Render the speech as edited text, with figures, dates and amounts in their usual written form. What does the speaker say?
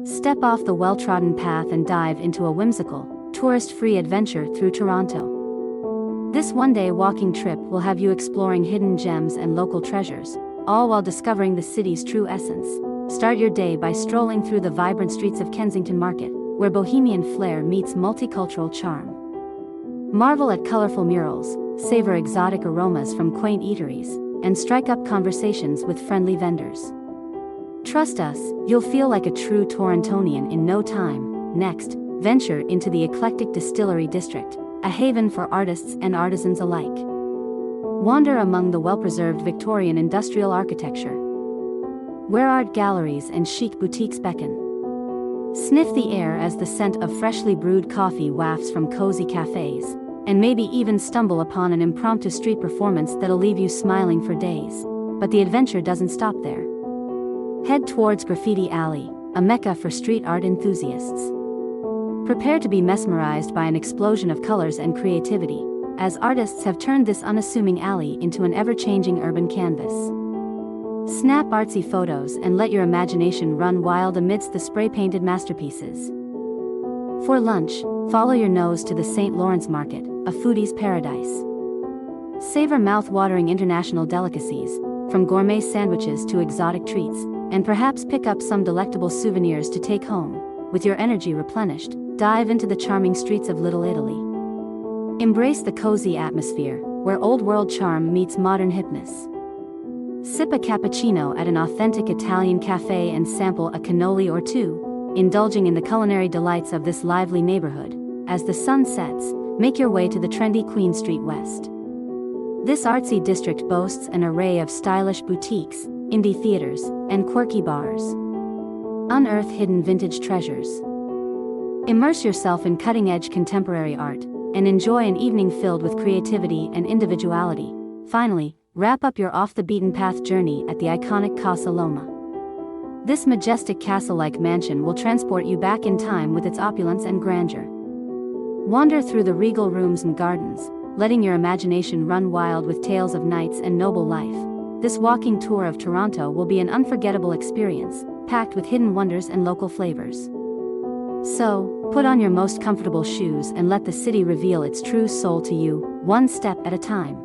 Step off the well-trodden path and dive into a whimsical, tourist-free adventure through Toronto. This one-day walking trip will have you exploring hidden gems and local treasures, all while discovering the city's true essence. Start your day by strolling through the vibrant streets of Kensington Market, where bohemian flair meets multicultural charm. Marvel at colorful murals, savor exotic aromas from quaint eateries, and strike up conversations with friendly vendors. Trust us, you'll feel like a true Torontonian in no time. Next, venture into the eclectic Distillery District, a haven for artists and artisans alike. Wander among the well-preserved Victorian industrial architecture, where art galleries and chic boutiques beckon. Sniff the air as the scent of freshly brewed coffee wafts from cozy cafes, and maybe even stumble upon an impromptu street performance that'll leave you smiling for days. But the adventure doesn't stop there. Head towards Graffiti Alley, a mecca for street art enthusiasts. Prepare to be mesmerized by an explosion of colors and creativity, as artists have turned this unassuming alley into an ever-changing urban canvas. Snap artsy photos and let your imagination run wild amidst the spray-painted masterpieces. For lunch, follow your nose to the St. Lawrence Market, a foodie's paradise. Savor mouth-watering international delicacies, from gourmet sandwiches to exotic treats, and perhaps pick up some delectable souvenirs to take home. With your energy replenished, dive into the charming streets of Little Italy. Embrace the cozy atmosphere, where old-world charm meets modern hipness. Sip a cappuccino at an authentic Italian cafe and sample a cannoli or two, indulging in the culinary delights of this lively neighborhood. As the sun sets, make your way to the trendy Queen Street West. This artsy district boasts an array of stylish boutiques, indie theaters, and quirky bars. Unearth hidden vintage treasures. Immerse yourself in cutting-edge contemporary art, and enjoy an evening filled with creativity and individuality. Finally, wrap up your off-the-beaten-path journey at the iconic Casa Loma. This majestic castle-like mansion will transport you back in time with its opulence and grandeur. Wander through the regal rooms and gardens, letting your imagination run wild with tales of knights and noble life. This walking tour of Toronto will be an unforgettable experience, packed with hidden wonders and local flavors. So, put on your most comfortable shoes and let the city reveal its true soul to you, one step at a time.